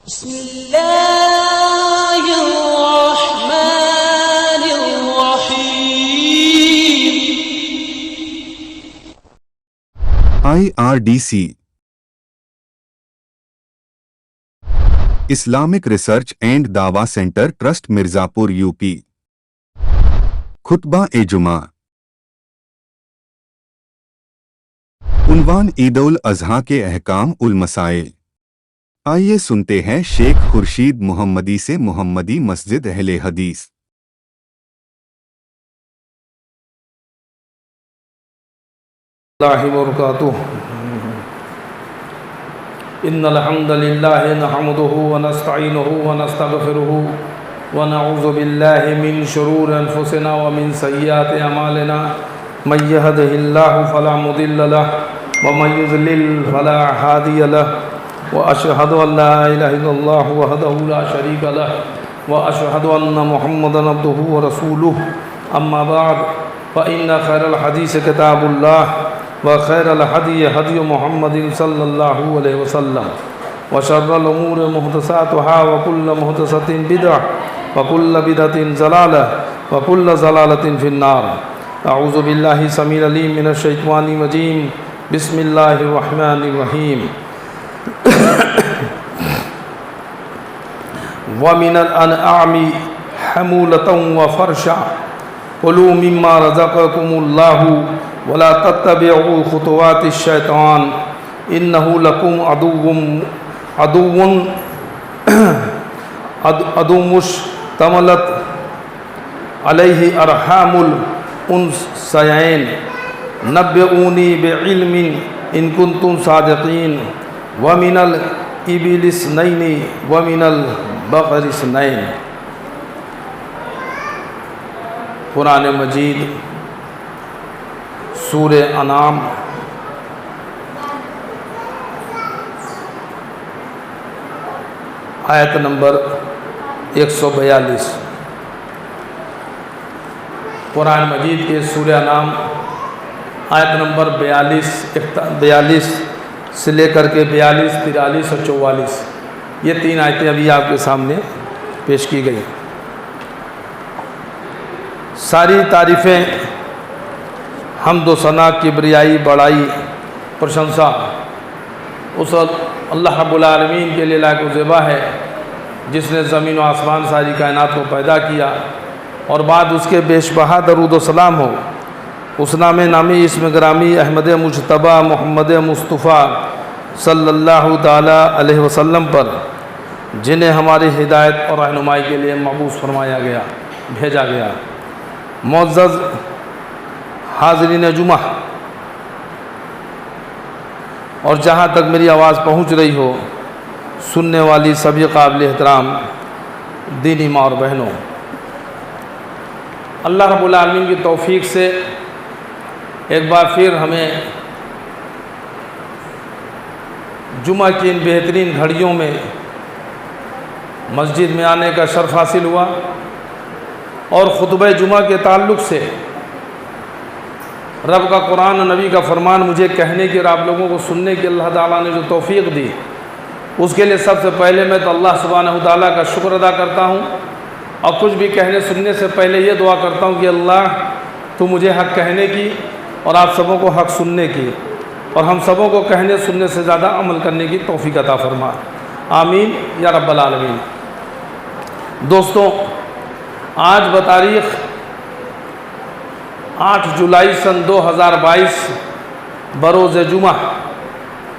بسم اللہ الرحمن الرحیم۔ IRDC اسلامک ریسرچ اینڈ دعویٰ سینٹر ٹرسٹ مرزاپور UP۔ خطبہ جمعہ۔ عنوان عید الاضحیٰ کے احکام المسائل۔ آئیے سنتے ہیں شیخ خورشید محمدی سے محمدی مسجد اہل حدیث۔ اللہ وبرکاتہ۔ ان الحمد للہ نحمده ونستعینه ونستغفره ونعوذ باللہ من شرور انفسنا ومن سیئات اعمالنا من يهده الله فلا مضل له ومن يضلل فلا هادي له واشهد ان لا اله الا الله وحده لا شريك له واشهد ان محمدا عبده ورسوله اما بعد فان خير الحديث كتاب الله وخير الهدي هدي محمد صلى الله عليه وسلم وشر الامور محدثاتها وكل محدثة بدعة وكل بدعة ضلالة وكل ضلالة في النار۔ اعوذ بالله السميع العليم من الشيطان الرجيم، بسم الله الرحمن الرحيم۔ ومن الانعام حمولة وفرشا كلوا مما رزقكم الله ولا تتبعوا خطوات الشيطان انه لكم عدو مشتملت عليه ارحام الانثيين نبئوني بعلم ان كنتم صادقين ومن الابل اثنين ومن البقر اثنين۔ قرآن مجید سورہ انعام آیت نمبر 142۔ قرآن مجید کے سورہ انعام آیت نمبر 42 سے لے کر کے 42، 43 اور 44، یہ تین آیتیں ابھی آپ کے سامنے پیش کی گئی۔ ساری تعریفیں، حمد و ثنا، کبریائی، بڑائی، پرشنسا اس اللہ رب العالمین کے لیے لائق و زیبا ہے جس نے زمین و آسمان ساری کائنات کو پیدا کیا، اور بعد اس کے بیش بہا درود و سلام ہو اس نام نامی اسم گرامی احمد مجتبیٰ محمد مصطفیٰ صلی اللہ تعالی علیہ وسلم پر، جنہیں ہماری ہدایت اور رہنمائی کے لیے مبعوث فرمایا گیا، بھیجا گیا۔ معزز حاضرین جمعہ، اور جہاں تک میری آواز پہنچ رہی ہو سننے والی سبھی قابل احترام دینی ماں اور بہنوں، اللہ رب العالمین کی توفیق سے ایک بار پھر ہمیں جمعہ کی ان بہترین گھڑیوں میں مسجد میں آنے کا شرف حاصل ہوا، اور خطبہ جمعہ کے تعلق سے رب کا قرآن و نبی کا فرمان مجھے کہنے کی اور آپ لوگوں کو سننے کی اللہ تعالیٰ نے جو توفیق دی، اس کے لیے سب سے پہلے میں تو اللہ سبحانہ تعالیٰ کا شکر ادا کرتا ہوں، اور کچھ بھی کہنے سننے سے پہلے یہ دعا کرتا ہوں کہ اللہ تو مجھے حق کہنے کی اور آپ سبوں کو حق سننے کی، اور ہم سبوں کو کہنے سننے سے زیادہ عمل کرنے کی توفیق عطا فرما، آمین یا رب العالمین۔ دوستوں، آج بتاریخ 8 جولائی سن 2022 بروز جمعہ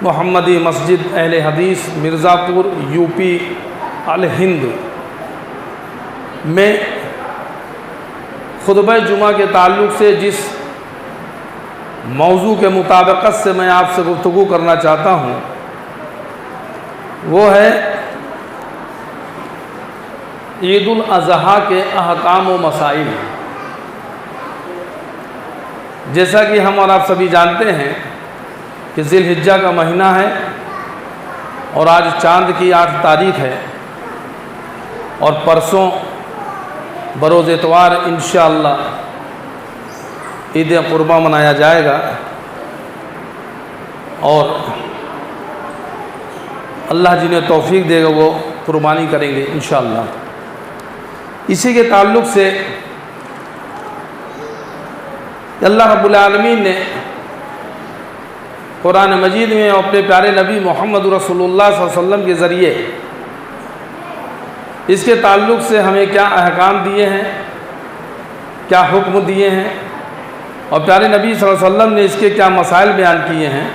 محمدی مسجد اہل حدیث مرزاپور UP الہند میں خطبہ جمعہ کے تعلق سے جس موضوع کے مطابقت سے میں آپ سے گفتگو کرنا چاہتا ہوں وہ ہے عید الاضحیٰ کے احکام و مسائل۔ جیسا کہ ہم اور آپ سبھی جانتے ہیں کہ ذی الحجہ کا مہینہ ہے، اور آج چاند کی 8 تاریخ ہے، اور پرسوں بروز اتوار انشاءاللہ عید قربہ منایا جائے گا، اور اللہ جنہیں توفیق دے گا وہ قربانی کریں گے انشاءاللہ۔ اسی کے تعلق سے اللہ رب العالمین نے قرآن مجید میں اپنے پیارے نبی محمد رسول اللہ صلی اللہ علیہ وسلم کے ذریعے اس کے تعلق سے ہمیں کیا احکام دیے ہیں، کیا حکم دیے ہیں، اور پیارے نبی صلی اللہ علیہ وسلم نے اس کے کیا مسائل بیان کیے ہیں،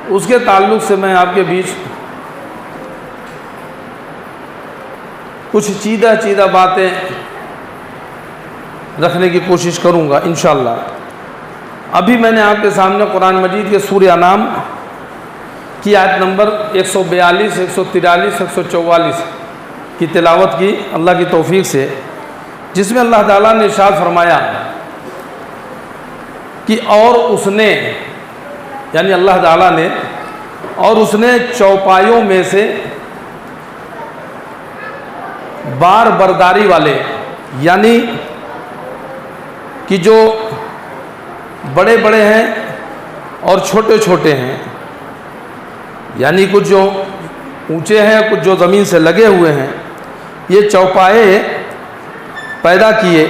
اس کے تعلق سے میں آپ کے بیچ کچھ چیدہ باتیں رکھنے کی کوشش کروں گا انشاءاللہ۔ ابھی میں نے آپ کے سامنے قرآن مجید کے سورہ انعام کی آیت نمبر 142، 143، 144 کی تلاوت کی اللہ کی توفیق سے، جس میں اللہ تعالیٰ نے ارشاد فرمایا کہ اور اس نے، یعنی اللہ تعالیٰ نے، اور اس نے چوپایوں میں سے بار برداری والے، یعنی کہ جو بڑے بڑے ہیں اور چھوٹے چھوٹے ہیں، یعنی کچھ جو اونچے ہیں، کچھ جو زمین سے لگے ہوئے ہیں، یہ چوپائے پیدا کیے۔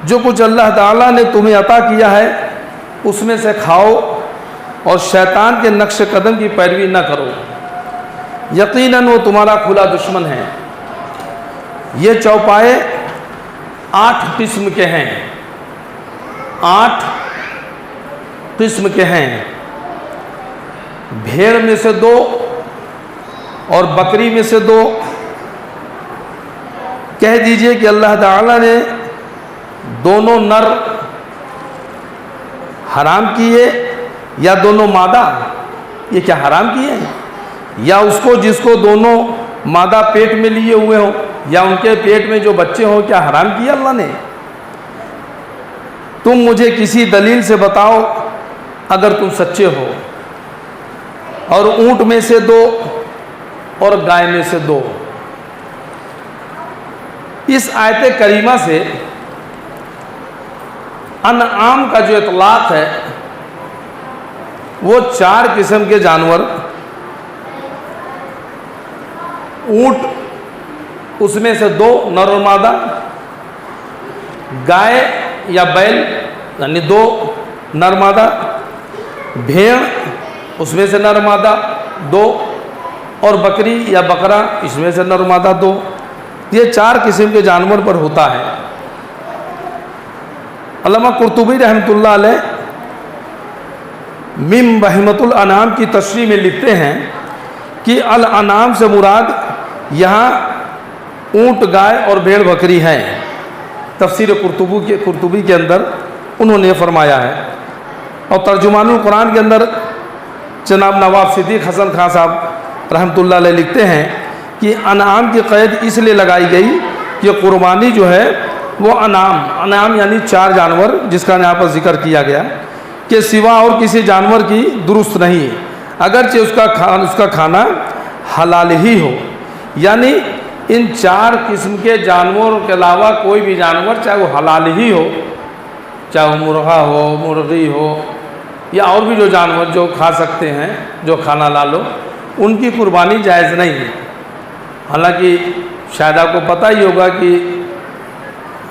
جو کچھ اللہ تعالیٰ نے تمہیں عطا کیا ہے اس میں سے کھاؤ اور شیطان کے نقش قدم کی پیروی نہ کرو، یقیناً وہ تمہارا کھلا دشمن ہے۔ یہ چوپائے 8 قسم کے ہیں، 8 قسم کے ہیں، بھیڑ میں سے 2 اور بکری میں سے 2۔ کہہ دیجئے کہ اللہ تعالیٰ نے دونوں نر حرام کیے یا دونوں مادہ، یہ کیا حرام کیے ہیں، یا اس کو جس کو دونوں مادہ پیٹ میں لیے ہوئے ہوں یا ان کے پیٹ میں جو بچے ہوں، کیا حرام کیا اللہ نے؟ تم مجھے کسی دلیل سے بتاؤ اگر تم سچے ہو۔ اور اونٹ میں سے 2 اور گائے میں سے 2۔ اس آیت کریمہ سے انعام کا جو اطلاق ہے وہ 4 قسم کے جانور، اونٹ اس میں سے 2 نر اور مادہ، گائے یا بیل یعنی 2 نر مادہ، بھیڑ اس میں سے نر مادہ 2، اور بکری یا بکرا اس میں سے نر مادہ 2۔ یہ 4 قسم کے جانور پر ہوتا ہے۔ علامہ قرطبی رحمۃ اللہ علیہ من بہیمۃ الانعام کی تشریح میں لکھتے ہیں کہ الانعام سے مراد یہاں اونٹ، گائے اور بھیڑ بکری ہیں۔ تفسیر قرطبی کے اندر انہوں نے فرمایا ہے، اور ترجمان القرآن کے اندر جناب نواب صدیق حسن خان صاحب رحمۃ اللہ علیہ لکھتے ہیں کہ انعام کی قید اس لیے لگائی گئی کہ قربانی جو ہے وہ انعام یعنی 4 جانور جس کا یہاں پر ذکر کیا گیا کہ سوا اور کسی جانور کی درست نہیں، اگرچہ اس کا کھانا حلال ہی ہو۔ یعنی ان 4 قسم کے جانوروں کے علاوہ کوئی بھی جانور چاہے وہ حلال ہی ہو، چاہے وہ مرغا ہو، مرغی ہو، یا اور بھی جو جانور جو کھا سکتے ہیں، جو کھانا حلال ہو، ان کی قربانی جائز نہیں ہے۔ حالانکہ شاید آپ کو پتہ ہی ہوگا کہ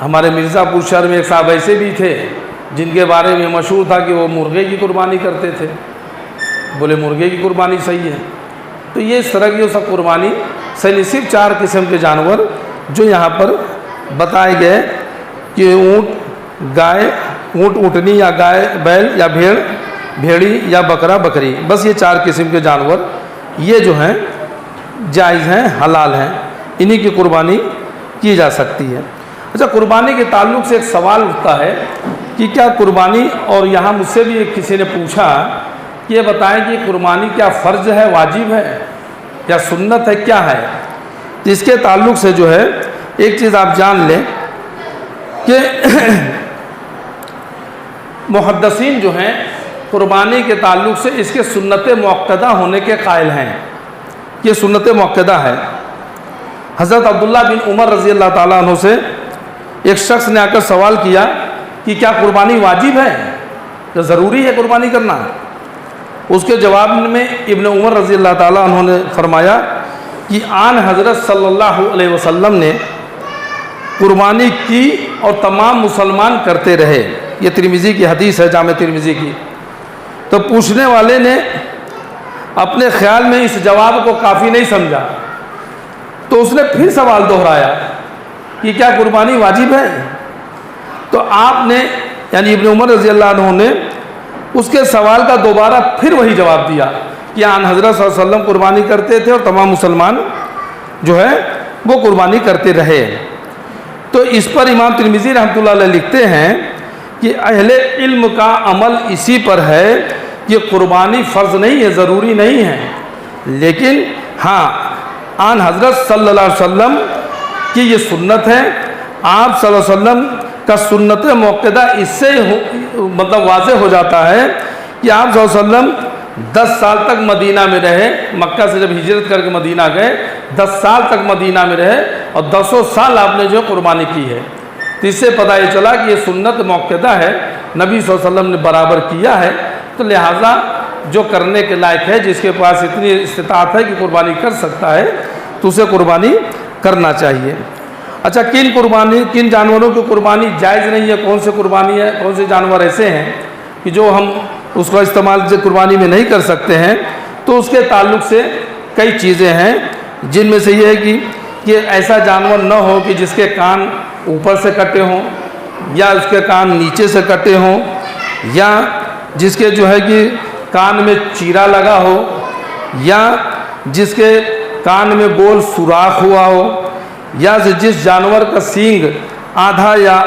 ہمارے مرزا پور شہر میں ایک صاحب ایسے بھی تھے جن کے بارے میں مشہور تھا کہ وہ مرغے کی قربانی کرتے تھے، بولے مرغے کی قربانی صحیح ہے۔ تو یہ اس طرح کی وہ سب قربانی صحیح، صرف 4 قسم کے جانور جو یہاں پر بتائے گئے کہ اونٹ اونٹنی یا گائے بیل یا بھیڑی یا بکرا بکری، بس یہ 4 قسم کے جانور یہ جو ہیں جائز ہیں، حلال ہیں، انہی کی قربانی کی جا سکتی ہے۔ اچھا، قربانی کے تعلق سے ایک سوال اٹھتا ہے کہ کیا قربانی، اور یہاں مجھ سے بھی کسی نے پوچھا کہ یہ بتائیں کہ قربانی کیا فرض ہے، واجب ہے یا سنت ہے، کیا ہے؟ تو اس کے تعلق سے جو ہے ایک چیز آپ جان لیں کہ محدثین جو ہیں قربانی کے تعلق سے اس کے سنت مؤکدہ ہونے کے قائل ہیں، یہ سنت مؤکدہ ہے۔ حضرت عبداللہ بن عمر رضی اللہ تعالیٰ عنہ سے ایک شخص نے آ کر سوال کیا کہ کیا قربانی واجب ہے، کہ ضروری ہے قربانی کرنا؟ اس کے جواب میں ابن عمر رضی اللہ تعالیٰ عنہ نے فرمایا کہ آن حضرت صلی اللہ علیہ وسلم نے قربانی کی اور تمام مسلمان کرتے رہے. یہ ترمذی کی حدیث ہے، جامع ترمذی کی. تو پوچھنے والے نے اپنے خیال میں اس جواب کو کافی نہیں سمجھا، تو اس نے پھر سوال دہرایا کہ کیا قربانی واجب ہے؟ تو آپ نے یعنی ابن عمر رضی اللہ عنہ نے اس کے سوال کا دوبارہ پھر وہی جواب دیا کہ آن حضرت صلی اللہ علیہ وسلم قربانی کرتے تھے اور تمام مسلمان جو ہے وہ قربانی کرتے رہے. تو اس پر امام ترمذی رحمۃ اللہ علیہ لکھتے ہیں کہ اہل علم کا عمل اسی پر ہے کہ قربانی فرض نہیں ہے، ضروری نہیں ہے، لیکن ہاں آن حضرت صلی اللہ علیہ وسلم کی یہ سنت ہے. آپ صلی اللہ علیہ وسلم کا سنت موقدہ اس سے مطلب واضح ہو جاتا ہے کہ آپ صلی اللہ علیہ وسلم 10 سال تک مدینہ میں رہے. مکہ سے جب ہجرت کر کے مدینہ گئے 10 سال تک مدینہ میں رہے اور 10 سال آپ نے جو قربانی کی ہے. تو اس سے پتہ یہ چلا کہ یہ سنت موقدہ ہے، نبی صلی اللہ علیہ وسلم نے برابر کیا ہے. تو لہٰذا جو کرنے کے لائق ہے، جس کے پاس اتنی استطاعت ہے کہ قربانی کر سکتا ہے، تو اسے قربانی کرنا چاہیے. اچھا، کن جانوروں کی قربانی جائز نہیں ہے؟ کون سے قربانی ہے؟ کون سے جانور ایسے ہیں کہ جو ہم اس کا استعمال قربانی میں نہیں کر سکتے ہیں؟ تو اس کے تعلق سے کئی چیزیں ہیں، جن میں سے یہ ہے کہ ایسا جانور نہ ہو کہ جس کے کان اوپر سے کٹے ہوں، یا اس کے کان نیچے سے کٹے ہوں، یا جس کے جو ہے کہ کان میں چیرا لگا ہو، یا جس کے کان میں گول سوراخ ہوا ہو، یا جس جانور کا سینگ آدھا یا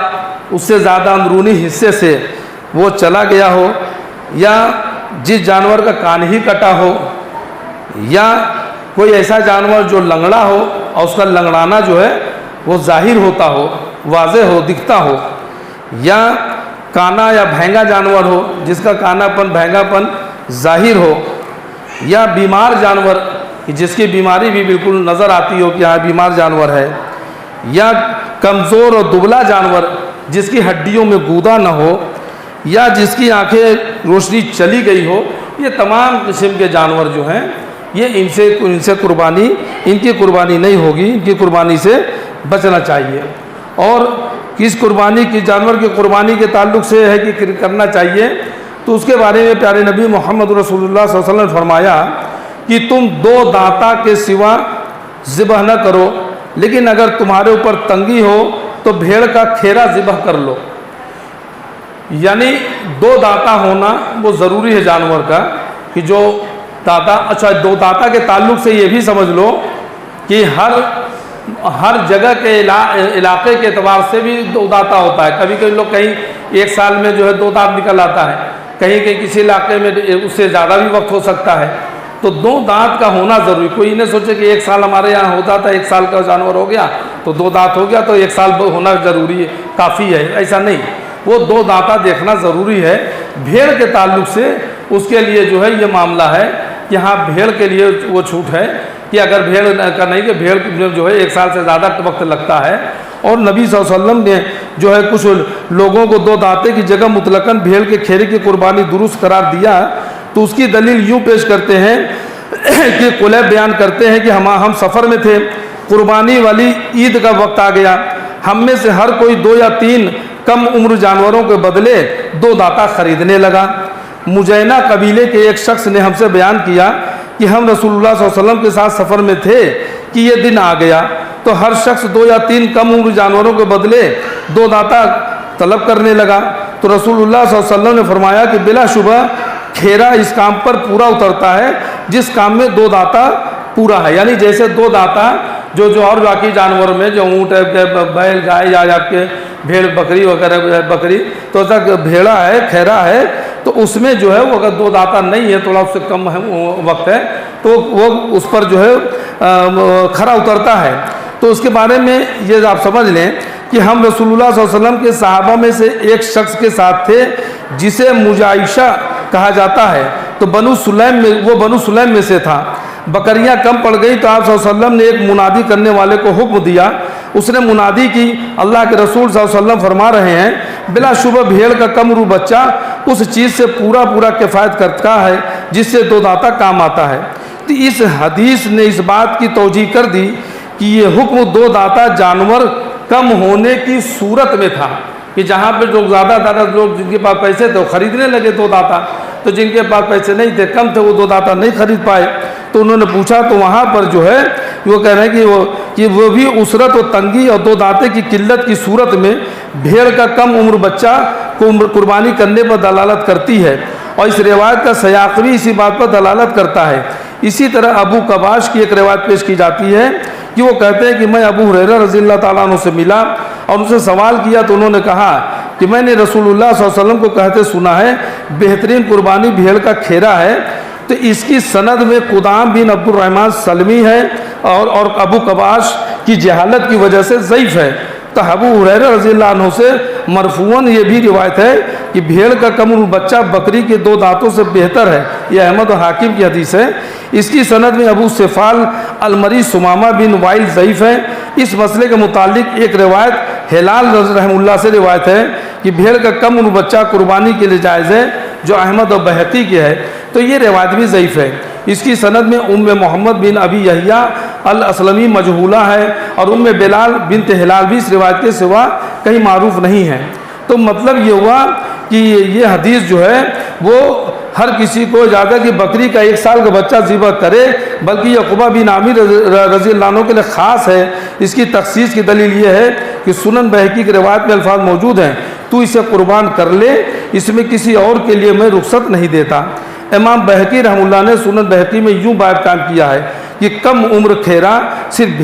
اس سے زیادہ اندرونی حصے سے وہ چلا گیا ہو، یا جس جانور کا کان ہی کٹا ہو، یا کوئی ایسا جانور جو لنگڑا ہو اور اس کا لنگڑانا جو ہے وہ ظاہر ہوتا ہو، واضح ہو، دکھتا ہو، یا کانا یا بھینگا جانور ہو جس کا کانا پن بھینگا پن ظاہر ہو، یا بیمار جانور جس کی بیماری بھی بالکل نظر آتی ہو کہ ہاں بیمار جانور ہے، یا کمزور اور دبلا جانور جس کی ہڈیوں میں گودا نہ ہو، یا جس کی آنکھیں روشنی چلی گئی ہو. یہ تمام قسم کے جانور جو ہیں یہ ان سے قربانی، ان کی قربانی نہیں ہوگی، ان کی قربانی سے بچنا چاہیے. اور کس قربانی کی جانور کی قربانی کے تعلق سے ہے کہ کرنا چاہیے، تو اس کے بارے میں پیارے نبی محمد رسول اللہ صلی اللہ علیہ وسلم نے فرمایا کہ تم 2 دانتا کے سوا ذبح نہ کرو، لیکن اگر تمہارے اوپر تنگی ہو تو بھیڑ کا کھیرا ذبح کر لو. یعنی 2 دانتا ہونا وہ ضروری ہے جانور کا، کہ جو دانتا، اچھا 2 دانتا کے تعلق سے یہ بھی سمجھ لو کہ ہر جگہ کے علاقے کے اعتبار سے بھی 2 دانتا ہوتا ہے. کبھی کبھی لوگ کہیں 1 سال میں جو ہے 2 دانت نکل آتا ہے، کہیں کسی علاقے میں اس سے زیادہ بھی وقت ہو سکتا ہے. تو 2 دانت کا ہونا ضروری. کوئی نہ سوچے کہ 1 سال ہمارے یہاں ہوتا تھا، 1 سال کا جانور ہو گیا تو 2 دانت ہو گیا تو 1 سال ہونا ضروری ہے، کافی ہے. ایسا نہیں، وہ 2 دانتا دیکھنا ضروری ہے. بھیڑ کے تعلق سے اس کے لیے جو ہے یہ معاملہ ہے کہ ہاں بھیڑ کے لیے وہ چھوٹ ہے کہ اگر بھیڑ کا نہیں، کہ بھیڑ جو ہے 1 سال سے زیادہ وقت لگتا ہے. اور نبی صلی اللہ علیہ وسلم نے جو ہے کچھ لوگوں کو 2 دانتے کی جگہ مطلقاً بھیڑ کے کھیرے کی قربانی درست قرار دیا. تو اس کی دلیل یوں پیش کرتے ہیں کہ قلیب بیان کرتے ہیں کہ ہم سفر میں تھے، قربانی والی عید کا وقت آ گیا، ہم میں سے ہر کوئی 2 یا 3 کم عمر جانوروں کے بدلے 2 دانتا خریدنے لگا. مجینہ قبیلے کے ایک شخص نے ہم سے بیان کیا کہ ہم رسول اللہ صلی اللہ علیہ وسلم کے ساتھ سفر میں تھے کہ یہ دن آ گیا، تو ہر شخص 2 یا 3 کم عمر جانوروں کے بدلے 2 دانتا طلب کرنے لگا. تو رسول اللہ صلی اللہ علیہ وسلم نے فرمایا کہ بلا شبہ کھیرا اس کام پر پورا اترتا ہے جس کام میں 2 دانتا پورا ہے. یعنی جیسے 2 دانتا جو اور باقی جانور میں جو اونٹ ہے، بیل، گائے، یا آپ کے بھیڑ بکری وغیرہ، بکری تو ایسا بھیڑا ہے، کھیرا ہے، تو اس میں جو ہے وہ اگر 2 دانتا نہیں ہے، تھوڑا اس سے کم وقت ہے، تو وہ اس پر جو ہے کھرا اترتا ہے. تو اس کے بارے میں یہ آپ سمجھ لیں کہ ہم رسول اللہ صلی اللہ علیہ وسلم کے صحابہ میں سے ایک شخص کے ساتھ تھے جسے مجائشہ کہا جاتا ہے. تو بنو سلیم میں سے تھا. بکریاں کم پڑ گئی تو آپ صلی اللہ علیہ وسلم نے ایک منادی کرنے والے کو حکم دیا. اس نے منادی کی، اللہ کے رسول صلی اللہ علیہ وسلم فرما رہے ہیں بلا شبہ بھیڑ کا کم رو بچہ اس چیز سے پورا کفایت کرتا ہے جس سے دو داتا کام آتا ہے۔ تو اس حدیث نے اس بات کی توجیہ کر دی کہ یہ حکم دو داتا جانور کم ہونے کی صورت میں تھا، کہ جہاں پہ جو زیادہ لوگ جن کے پاس پیسے تھے وہ خریدنے لگے دو داتا، تو جن کے پاس پیسے نہیں تھے، کم تھے، وہ دو داتا نہیں خرید پائے۔ تو انہوں نے پوچھا تو وہاں پر جو ہے وہ کہہ رہے ہیں کہ وہ بھی اسرت و تنگی اور دو داتے کی قلت کی صورت میں بھیڑ کا کم عمر بچہ کو قربانی کرنے پر دلالت کرتی ہے، اور اس روایت کا سیاق بھی اسی بات پر دلالت کرتا ہے۔ اسی طرح ابو قباش کی ایک روایت پیش کی جاتی ہے کہ وہ کہتے ہیں کہ میں ابو ہریرہ رضی اللہ تعالیٰ عنہ سے ملا اور ان سے سوال کیا تو انہوں نے کہا کہ میں نے رسول اللہ صلی اللہ علیہ وسلم کو کہتے سنا ہے بہترین قربانی بھیڑ کا کھیرا ہے۔ تو اس کی سند میں قدام بن عبد الرحمن سلمی ہے اور ابو قباش کی جہالت کی وجہ سے ضعیف ہے۔ تو ابو ہریرہ رضی اللہ عنہ سے مرفوعاً یہ بھی روایت ہے کہ بھیڑ کا کم عمر بچہ بکری کے دو دانتوں سے بہتر ہے، یہ احمد و حاکم کی حدیث ہے۔ اس کی سند میں ابو سفال المری سمامہ بن وائل ضعیف ہے۔ اس مسئلے کے متعلق ایک روایت ہلال رحمہ اللہ سے روایت ہے کہ بھیڑ کا کم عمر بچہ قربانی کے لیے جائز ہے، جو احمد و بہقی کی ہے، تو یہ روایت بھی ضعیف ہے۔ اس کی سند میں ام محمد بن ابی یحییٰ الاسلمی مجہولہ ہے، اور ام بلال بنت ہلال بھی اس روایت کے سوا کہیں معروف نہیں ہے۔ تو مطلب یہ ہوا کہ یہ حدیث جو ہے وہ ہر کسی کو اجازت کہ بکری کا 1 سال کا بچہ ذبح کرے، بلکہ یہ عقبہ بن عامر رضی اللہ عنہ کے لیے خاص ہے۔ اس کی تخصیص کی دلیل یہ ہے کہ سنن بہقی کی روایت میں الفاظ موجود ہیں، تو اسے قربان کر لے، اس میں کسی اور کے لیے میں رخصت نہیں دیتا۔ امام بہقی رحمہ اللہ نے سنن بہقی میں یوں بات قائم کیا ہے کہ کم عمر کھیرا صرف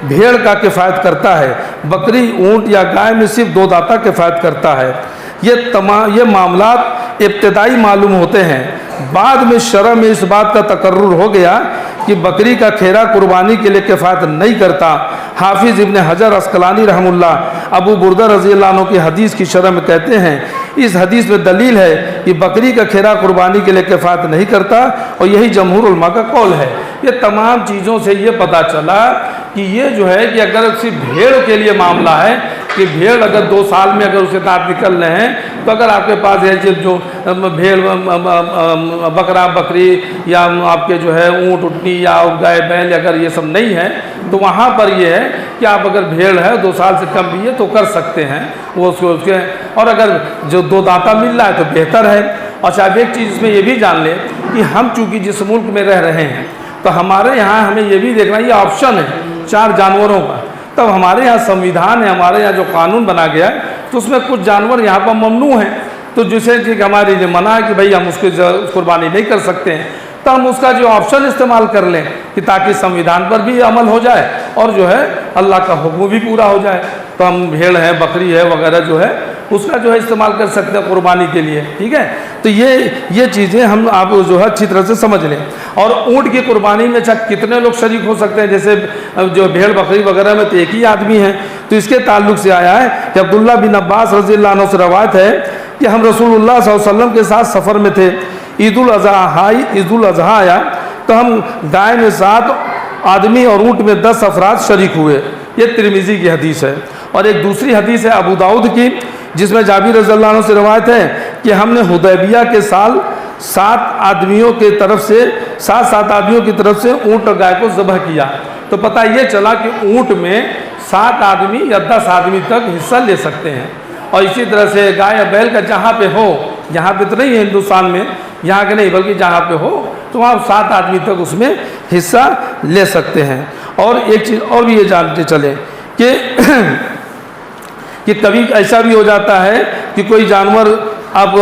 بھیڑ کا کفایت کرتا ہے، بکری، اونٹ یا گائے میں صرف دو داتا کفایت کرتا ہے۔ یہ معاملات ابتدائی معلوم ہوتے ہیں، بعد میں شرع میں اس بات کا تقرر ہو گیا کہ بکری کا کھیرا قربانی کے لیے کفایت نہیں کرتا۔ حافظ ابن حجر عسقلانی رحمہ اللہ ابو بردہ رضی اللہ عنہ کی حدیث کی شرح میں کہتے ہیں اس حدیث میں دلیل ہے کہ بکری کا کھیرا قربانی کے لیے کفایت نہیں کرتا، اور یہی جمہور علماء کا قول ہے۔ یہ تمام چیزوں سے یہ پتہ چلا کہ یہ جو ہے کہ اگر صرف بھیڑ کے لیے معاملہ ہے کہ بھیڑ اگر 2 سال میں اگر اسے دانت نکل رہے ہیں، تو اگر آپ کے پاس ہے جو بھیڑ بکرا بکری یا آپ کے جو ہے اونٹ اٹنی یا گائے بیل اگر یہ سب نہیں ہے، تو وہاں پر یہ ہے کہ آپ اگر بھیڑ ہے 2 سال سے کم بھی ہے تو کر سکتے ہیں وہ اس کے، اور اگر جو 2 دانتا مل رہا ہے تو بہتر ہے۔ اور شاید ایک چیز اس میں یہ بھی جان لیں کہ ہم چونکہ جس ملک میں رہ رہے ہیں تو ہمارے یہاں ہمیں یہ بھی دیکھنا، یہ آپشن ہے 4 جانوروں کا، تب ہمارے یہاں سمویدھان ہے، ہمارے یہاں جو قانون بنا گیا ہے تو اس میں کچھ جانور یہاں پر ممنوع ہیں، تو جسے کہ ہمارے لیے منع ہے کہ بھئی ہم اس کو قربانی نہیں کر سکتے ہیں، تو ہم اس کا جو آپشن استعمال کر لیں کہ تاکہ سمویدھان پر بھی عمل ہو جائے اور جو ہے اللہ کا حکم بھی پورا ہو جائے، تو ہم بھیڑ ہے بکری ہے وغیرہ جو ہے اس کا جو ہے استعمال کر سکتے ہیں قربانی کے لیے، ٹھیک ہے۔ تو یہ چیزیں ہم آپ جو ہے اچھی طرح سے سمجھ لیں۔ اور اونٹ کی قربانی میں کتنے لوگ شریک ہو سکتے ہیں، جیسے جو بھیڑ بکری وغیرہ میں تو ایک ہی آدمی ہے، تو اس کے تعلق سے آیا ہے کہ عبداللہ بن عباس رضی اللہ عنہ سے روایت ہے کہ ہم رسول اللہ صلی اللہ علیہ وسلم کے ساتھ سفر میں تھے، عید الاضحیٰ آیا تو ہم گائے میں 7 آدمی اور اونٹ میں 10 افراد شریک ہوئے، یہ ترمذی کی حدیث ہے۔ اور ایک دوسری حدیث ہے ابو داؤد کی جس میں جابر رضی اللہ عنہ سے روایت ہے کہ ہم نے حدیبیہ کے سال 7 آدمیوں کی طرف سے اونٹ اور گائے کو ذبح کیا، تو پتہ یہ چلا کہ اونٹ میں 7 آدمی یا 10 آدمی تک حصہ لے سکتے ہیں، اور اسی طرح سے گائے یا بیل کا جہاں پہ ہو، یہاں پہ تو نہیں ہے ہندوستان میں یہاں کے نہیں بلکہ جہاں پہ ہو تو وہاں 7 آدمی تک اس میں حصہ لے سکتے ہیں۔ اور ایک چیز اور بھی یہ جانتے چلیں کہ کبھی ایسا بھی ہو جاتا ہے کہ کوئی جانور آپ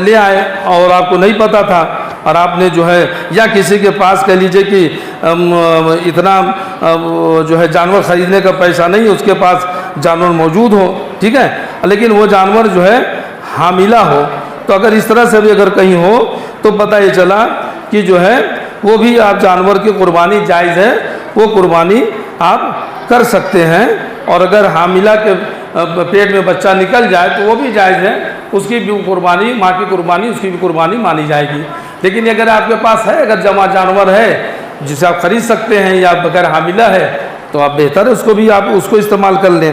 لے آئے اور آپ کو نہیں پتہ تھا، اور آپ نے جو ہے یا کسی کے پاس کہہ لیجئے کہ اتنا جو ہے جانور خریدنے کا پیسہ نہیں، اس کے پاس جانور موجود ہو، ٹھیک ہے، لیکن وہ جانور جو ہے حاملہ ہو، تو اگر اس طرح سے بھی اگر کہیں ہو تو پتہ یہ چلا کہ جو ہے وہ بھی آپ جانور کی قربانی جائز ہے، وہ قربانی آپ کر سکتے ہیں، اور اگر حاملہ کے پیٹ میں بچہ نکل جائے تو وہ بھی جائز ہے، اس کی بھی قربانی، ماں کی قربانی، اس کی بھی قربانی مانی جائے گی۔ لیکن اگر آپ کے پاس ہے، اگر جمع جانور ہے جسے آپ خرید سکتے ہیں یا بغیر حاملہ ہے تو آپ بہتر ہے اس کو بھی آپ اس کو استعمال کر لیں۔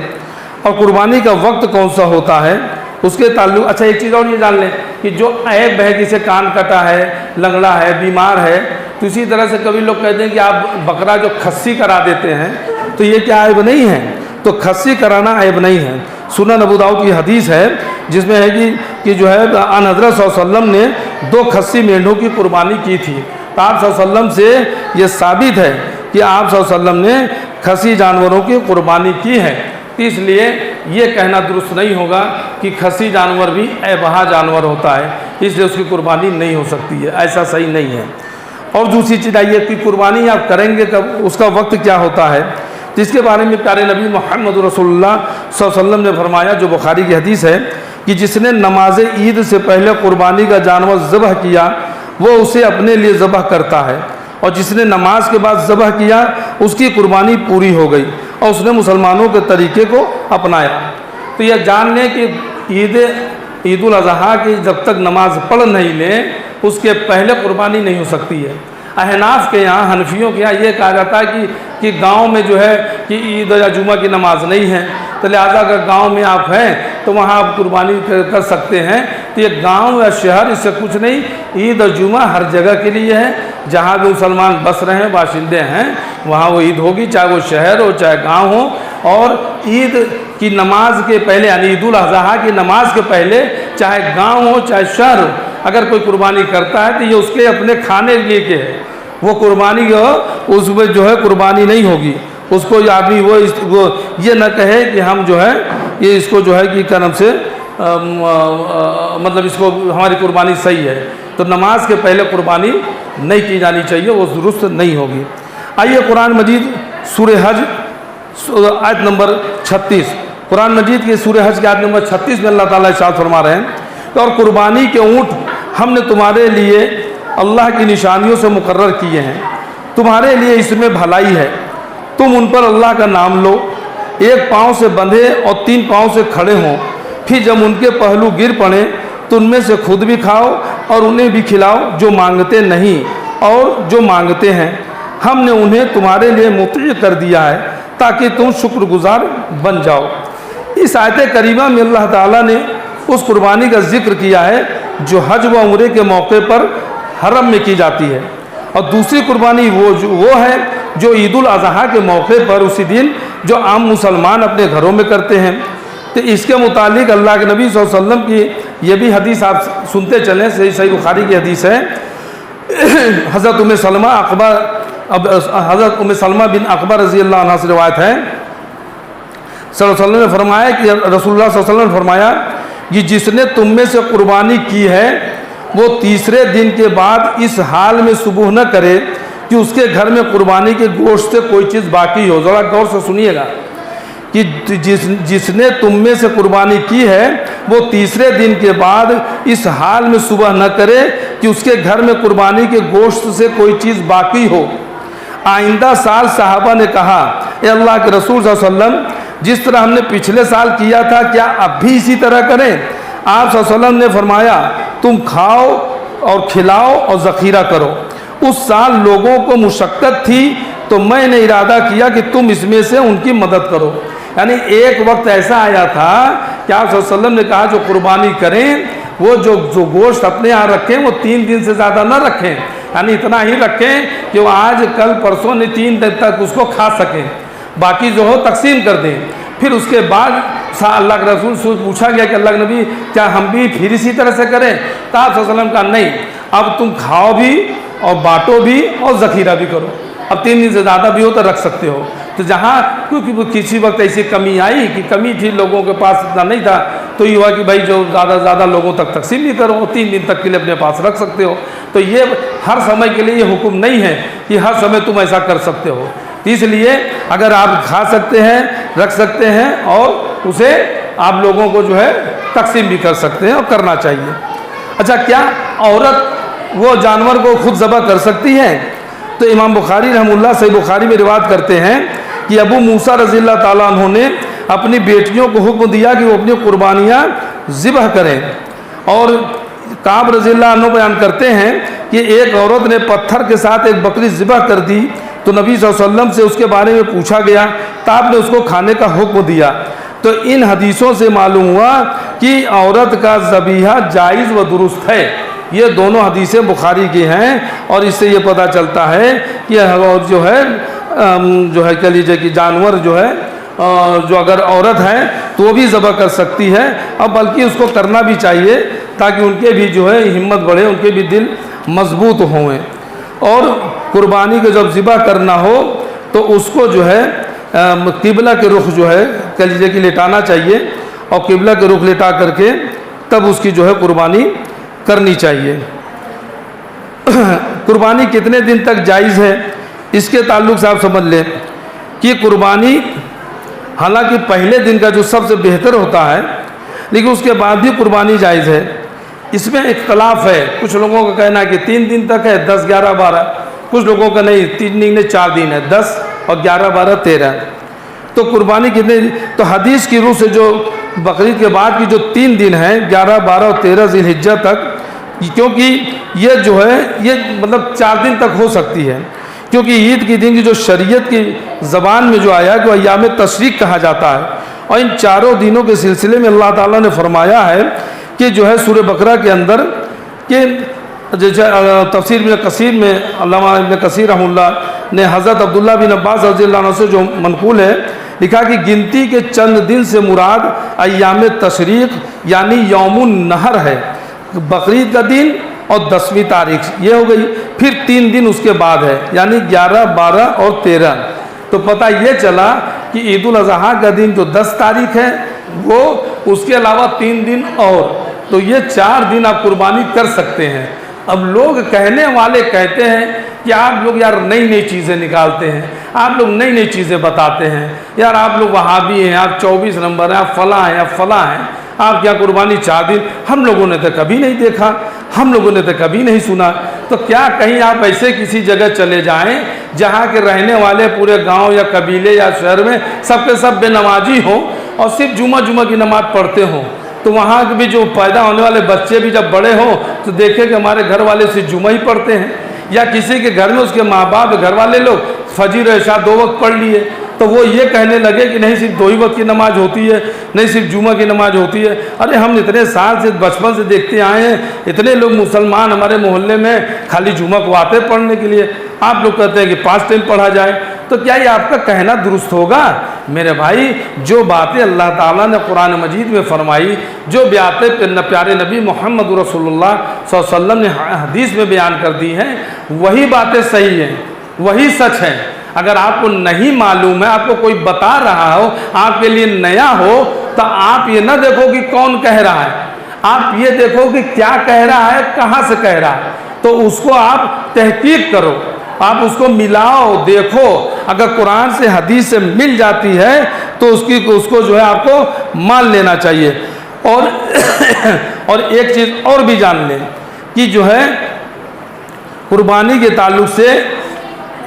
اور قربانی کا وقت کون سا ہوتا ہے اس کے تعلق، اچھا ایک چیز اور یہ جان لیں کہ جو عیب ہے، جسے کان کٹا ہے، لنگڑا ہے، بیمار ہے، تو اسی طرح سے کبھی لوگ کہتے ہیں کہ آپ بکرا جو کھسی کرا دیتے ہیں تو یہ کیا عیب نہیں ہے؟ تو کھسی کرانا عیب نہیں ہے۔ سنن ابو داؤد کی حدیث ہے جس میں ہے کہ جو ہے ان حضرت صلی اللہ علیہ وسلم نے 2 کھسی مینڈوں کی قربانی کی تھی۔ تو آپ صلی اللہ علیہ وسلم سے یہ ثابت ہے کہ آپ صلی اللہ علیہ وسلم نے کھسی جانوروں کی قربانی کی ہے۔ اس لیے یہ کہنا درست نہیں ہوگا کہ کھسی جانور بھی بہا جانور ہوتا ہے، اس لیے اس کی قربانی نہیں ہو سکتی ہے، ایسا صحیح نہیں ہے۔ اور دوسری چیز یہ کہ قربانی آپ کریں گے کب، اس کا وقت کیا ہوتا ہے، جس کے بارے میں پیارے نبی محمد رسول اللہ صلی اللہ علیہ وسلم نے فرمایا، جو بخاری کی حدیث ہے، کہ جس نے نماز عید سے پہلے قربانی کا جانور ذبح کیا وہ اسے اپنے لیے ذبح کرتا ہے، اور جس نے نماز کے بعد ذبح کیا اس کی قربانی پوری ہو گئی اور اس نے مسلمانوں کے طریقے کو اپنایا۔ تو یہ جان لیں کہ عید الاضحیٰ کی جب تک نماز پڑھ نہیں لیں اس کے پہلے قربانی نہیں ہو سکتی ہے۔ احناف کے یہاں، حنفیوں کے یہاں یہ کہا جاتا ہے کہ گاؤں میں جو ہے کہ عید یا جمعہ کی نماز نہیں ہے، تو لہٰذا اگر گاؤں میں آپ ہیں تو وہاں آپ قربانی کر سکتے ہیں۔ تو یہ گاؤں یا شہر اس سے کچھ نہیں، عید اور جمعہ ہر جگہ کے لیے ہے، جہاں بھی مسلمان بس رہے ہیں، باشندے ہیں، وہاں وہ عید ہوگی، چاہے وہ شہر ہو چاہے گاؤں ہو۔ اور عید کی نماز کے پہلے یعنی عید الاضحیٰ کی نماز کے پہلے چاہے گاؤں ہو چاہے شہر ہو، اگر کوئی قربانی کرتا ہے تو یہ اس کے اپنے کھانے کے لیے ہے، وہ قربانی اس میں جو ہے قربانی نہیں ہوگی۔ اس کو آدمی وہ یہ نہ کہے کہ ہم جو ہے یہ اس کو جو ہے کہ کرم سے مطلب اس کو ہماری قربانی صحیح ہے، تو نماز کے پہلے قربانی نہیں کی جانی چاہیے، وہ درست نہیں ہوگی۔ آئیے قرآن مجید سورہ حج آیت نمبر 36، قرآن مجید کی سورہ حج کی آیت نمبر 36 میں اللہ تعالیٰ ارشاد فرما رہے ہیں کہ اور قربانی کے اونٹ ہم نے تمہارے لیے اللہ کی نشانیوں سے مقرر کیے ہیں، تمہارے لیے اس میں بھلائی ہے، تم ان پر اللہ کا نام لو، ایک پاؤں سے بندھے اور 3 پاؤں سے کھڑے ہوں، پھر جب ان کے پہلو گر پڑیں تو ان میں سے خود بھی کھاؤ اور انہیں بھی کھلاؤ جو مانگتے نہیں اور جو مانگتے ہیں، ہم نے انہیں تمہارے لیے مطیع کر دیا ہے تاکہ تم شکر گزار بن جاؤ۔ اس آیت کریمہ میں اللہ تعالیٰ نے اس قربانی کا ذکر کیا ہے جو حج و عمرے کے موقع پر حرم میں کی جاتی ہے، اور دوسری قربانی وہ ہے جو عید الاضحیٰ کے موقع پر اسی دن جو عام مسلمان اپنے گھروں میں کرتے ہیں۔ تو اس کے متعلق اللہ کے نبی صلی اللہ علیہ وسلم کی یہ بھی حدیث آپ سنتے چلیں، صحیح بخاری کی حدیث ہے، حضرت ام سلمہ بن اکبر رضی اللہ عنہ سے روایت ہے، صلی اللہ علیہ وسلم نے فرمایا کہ رسول اللہ صلی اللہ علیہ وسلم نے فرمایا کہ جس نے تم میں سے قربانی کی ہے وہ تیسرے دن کے بعد اس حال میں صبح نہ کرے کہ اس کے گھر میں قربانی کے گوشت سے کوئی چیز باقی ہو۔ ذرا غور سے سنیے گا کہ جس نے تم میں سے قربانی کی ہے وہ تیسرے دن کے بعد اس حال میں صبح نہ کرے کہ اس کے گھر میں قربانی کے گوشت سے کوئی چیز باقی ہو۔ آئندہ سال صحابہ نے کہا، اے اللہ کے رسول صلی اللہ علیہ وسلم، جس طرح ہم نے پچھلے سال کیا تھا کیا اب بھی اسی طرح کریں؟ آپ صلی اللہ علیہ وسلم نے فرمایا، تم کھاؤ اور کھلاؤ اور ذخیرہ کرو۔ اس سال لوگوں کو مشقت تھی تو میں نے ارادہ کیا کہ تم اس میں سے ان کی مدد کرو۔ یعنی ایک وقت ایسا آیا تھا کہ آپ صلی اللہ علیہ وسلم نے کہا جو قربانی کریں وہ جو گوشت اپنے یہاں رکھیں وہ 3 دن سے زیادہ نہ رکھیں، یعنی اتنا ہی رکھیں کہ وہ آج کل پرسوں نے 3 دن تک اس کو کھا سکیں، باقی جو ہو تقسیم کر دیں۔ پھر اس کے بعد اللہ کے رسول سے پوچھا گیا کہ اللہ کے نبی کیا ہم بھی پھر اسی طرح سے کریں؟ تو آپ صلی اللہ علیہ وسلم کہا نہیں، اب تم کھاؤ بھی اور بانٹو بھی اور ذخیرہ بھی کرو، اب 3 دن سے زیادہ بھی ہو تو رکھ سکتے ہو۔ تو جہاں کیونکہ وہ کسی وقت ایسی کمی آئی کہ کمی تھی، لوگوں کے پاس اتنا نہیں تھا، تو یہ ہوا کہ بھائی جو زیادہ سے زیادہ لوگوں تک تقسیم نہیں کرو، 3 دن تک کے لیے اپنے پاس رکھ سکتے ہو۔ تو یہ ہر سمے کے لیے یہ حکم نہیں ہے کہ ہر سمے تم ایسا کر سکتے ہو، اس لیے اگر آپ کھا سکتے ہیں رکھ سکتے ہیں اور اسے آپ لوگوں کو جو ہے تقسیم بھی کر سکتے ہیں اور کرنا چاہیے۔ اچھا، کیا عورت وہ جانور کو خود ذبح کر سکتی ہے؟ تو امام بخاری رحمہ اللہ صحیح بخاری میں روایت کرتے ہیں کہ ابو موسیٰ رضی اللہ تعالیٰ عنہ نے اپنی بیٹیوں کو حکم دیا کہ وہ اپنی قربانیاں ذبح کریں، اور کعب رضی اللہ عنہ بیان کرتے ہیں کہ ایک عورت نے پتھر کے ساتھ ایک بکری ذبح کر دی تو نبی صلی اللہ علیہ وسلم سے اس کے بارے میں پوچھا گیا تو آپ نے اس کو کھانے کا حکم دیا۔ تو ان حدیثوں سے معلوم ہوا کہ عورت کا ذبیحہ جائز و درست ہے. یہ دونوں حدیثیں بخاری کی ہیں اور اس سے یہ پتہ چلتا ہے کہ جو ہے کہہ لیجیے کہ جانور جو ہے جو اگر عورت ہے تو وہ بھی ذبح کر سکتی ہے، اور بلکہ اس کو کرنا بھی چاہیے تاکہ ان کے بھی جو ہے ہمت بڑھے، ان کے بھی دل مضبوط ہوئیں. اور قربانی کو جب ذبح کرنا ہو تو اس کو جو ہے قبلہ کے رخ جو ہے کہہ لیجیے کہ لٹانا چاہیے، اور قبلہ کے رخ لٹا کر کے تب اس کی جو ہے قربانی کرنی چاہیے. قربانی کتنے دن تک جائز ہے اس کے تعلق سے آپ سمجھ لیں کہ قربانی حالانکہ پہلے دن کا جو سب سے بہتر ہوتا ہے، لیکن اس کے بعد بھی قربانی جائز ہے. اس میں اختلاف ہے، کچھ لوگوں کا کہنا ہے کہ 3 دن تک ہے، 10 11 12، کچھ لوگوں کا نہیں 3 دن نہیں 4 دن ہے، 10 اور 11 12 13. تو قربانی کتنے، تو حدیث کی روح سے جو بقرعید کے بعد کی جو 3 دن ہیں 11 12 اور 13 ذی الحجہ تک، کیونکہ یہ جو ہے یہ مطلب 4 دن تک ہو سکتی ہے، کیونکہ عید کے دن کی جو شریعت کی زبان میں جو آیا کہ وہ ایام تشریق کہا جاتا ہے، اور ان چاروں دنوں کے سلسلے میں اللہ تعالیٰ نے فرمایا ہے کہ جو ہے سورہ بقرہ کے اندر کہ جیسے تفسیر ابن کثیر میں علامہ ابن کثیر رحمہ اللہ نے حضرت عبداللہ بن عباس رضی اللہ عنہ سے جو منقول ہے لکھا کہ گنتی کے چند دن سے مراد ایام تشریق یعنی یوم النحر ہے، بقرعید کا دن اور 10ویں تاریخ یہ ہو گئی، پھر 3 دن اس کے بعد ہے یعنی 11 12 اور 13. تو پتہ یہ چلا کہ عید الاضحیٰ کا دن جو 10 تاریخ ہے وہ اس کے علاوہ 3 دن اور، تو یہ 4 دن آپ قربانی کر سکتے ہیں. اب لوگ کہنے والے کہتے ہیں کہ آپ لوگ یار نئی نئی چیزیں نکالتے ہیں، آپ لوگ نئی نئی چیزیں بتاتے ہیں، یار آپ لوگ وہابی ہیں، آپ 24 نمبر ہیں، آپ فلاں ہیں، آپ فلاں ہیں، آپ کیا قربانی 4 دن؟ ہم لوگوں نے تو کبھی نہیں دیکھا، ہم لوگوں نے تو کبھی نہیں سنا. تو کیا کہیں آپ ایسے کسی جگہ چلے جائیں جہاں کے رہنے والے پورے گاؤں یا قبیلے یا شہر میں سب کے سب بے نمازی ہوں اور صرف جمعہ کی نماز پڑھتے ہوں، تو وہاں کے بھی جو پیدا ہونے والے بچے بھی جب بڑے ہوں تو دیکھیں کہ ہمارے گھر والے صرف جمعہ ہی پڑھتے ہیں، یا کسی کے گھر میں اس کے ماں باپ گھر والے لوگ فجر عشاء 2 وقت پڑھ لیے، تو وہ یہ کہنے لگے کہ نہیں صرف 2 ہی وقت کی نماز ہوتی ہے، نہیں صرف جمعہ کی نماز ہوتی ہے. ارے ہم اتنے سال سے بچپن سے دیکھتے آئے ہیں، اتنے لوگ مسلمان ہمارے محلے میں خالی جمعہ کو آتے پڑھنے کے لیے، آپ لوگ کہتے ہیں کہ 5 ٹائم پڑھا جائے. تو کیا یہ آپ کا کہنا درست ہوگا؟ میرے بھائی جو باتیں اللہ تعالیٰ نے قرآن مجید میں فرمائی، جو باتیں پیارے نبی محمد رسول اللہ صلی اللہ علیہ وسلم نے حدیث میں بیان کر دی ہیں، وہی باتیں صحیح ہیں، وہی سچ ہیں. اگر آپ کو نہیں معلوم ہے، آپ کو کوئی بتا رہا ہو، آپ کے لیے نیا ہو، تو آپ یہ نہ دیکھو کہ کون کہہ رہا ہے، آپ یہ دیکھو کہ کیا کہہ رہا ہے، کہاں سے کہہ رہا ہے. تو اس کو آپ تحقیق کرو، آپ اس کو ملاؤ، دیکھو. اگر قرآن سے حدیث سے مل جاتی ہے تو اس کو جو ہے آپ کو مان لینا چاہیے. اور ایک چیز اور بھی جان لیں کہ جو ہے قربانی کے تعلق سے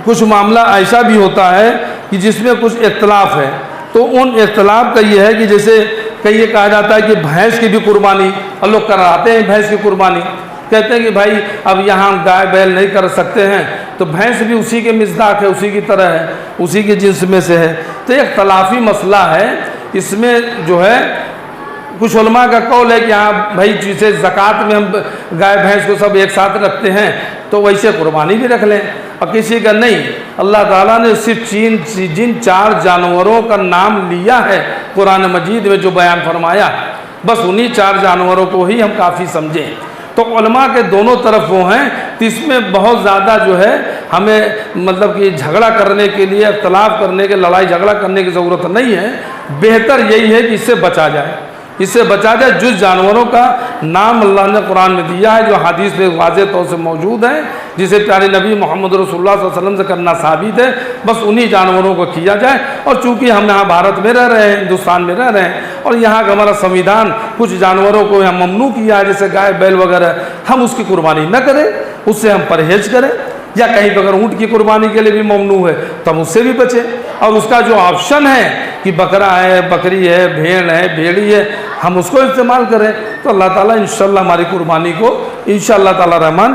کچھ معاملہ ایسا بھی ہوتا ہے کہ جس میں کچھ اختلاف ہے. تو ان اختلاف کا یہ ہے کہ جیسے کئی یہ کہا جاتا ہے کہ بھینس کی بھی قربانی، اور لوگ کراتے ہیں بھینس کی قربانی، کہتے ہیں کہ بھائی اب یہاں گائے بیل نہیں کر سکتے ہیں، تو بھینس بھی اسی کے مصداق ہے، اسی کی طرح ہے، اسی کے جنس میں سے ہے. تو یہ اختلافی مسئلہ ہے. اس میں جو ہے کچھ علماء کا قول ہے کہ ہاں بھائی جسے زکوٰۃ میں ہم گائے بھینس کو سب ایک ساتھ رکھتے ہیں تو ویسے قربانی بھی رکھ لیں، اور کسی کا نہیں. اللہ تعالیٰ نے صرف جن 4 جانوروں کا نام لیا ہے قرآن مجید میں جو بیان فرمایا، بس انہی 4 جانوروں کو ہی ہم کافی سمجھیں. تو علماء کے دونوں طرف وہ ہیں، تو اس میں بہت زیادہ جو ہے ہمیں مطلب کہ جھگڑا کرنے کے لیے، اختلاف کرنے کے، لڑائی جھگڑا کرنے کی ضرورت نہیں ہے. بہتر یہی ہے کہ اس سے بچا جائے، اس سے بچا جائے. جس جانوروں کا نام اللہ نے قرآن میں دیا ہے، جو حدیث میں واضح طور سے موجود ہے، جسے پیارے نبی محمد رسول اللہ صلی اللہ علیہ وسلم سے کرنا ثابت ہے، بس انہی جانوروں کو کیا جائے. اور چونکہ ہم یہاں بھارت میں رہ رہے ہیں، ہندوستان میں رہ رہے ہیں، اور یہاں کا ہمارا سنویدھان کچھ جانوروں کو یہاں ممنوع کیا ہے، جیسے گائے بیل وغیرہ، ہم اس کی قربانی نہ کریں، اس سے ہم پرہیز کریں. یا کہیں پہ اگر اونٹ کی قربانی کے لیے بھی ممنوع ہے تو ہم اس سے بھی بچیں. اور اس کا جو آپشن ہے کہ بکرا ہے، بکری ہے، بھیڑ ہے، بھیڑی ہے، ہم اس کو استعمال کریں. تو اللہ تعالیٰ انشاءاللہ ہماری قربانی کو انشاءاللہ تعالیٰ رحمان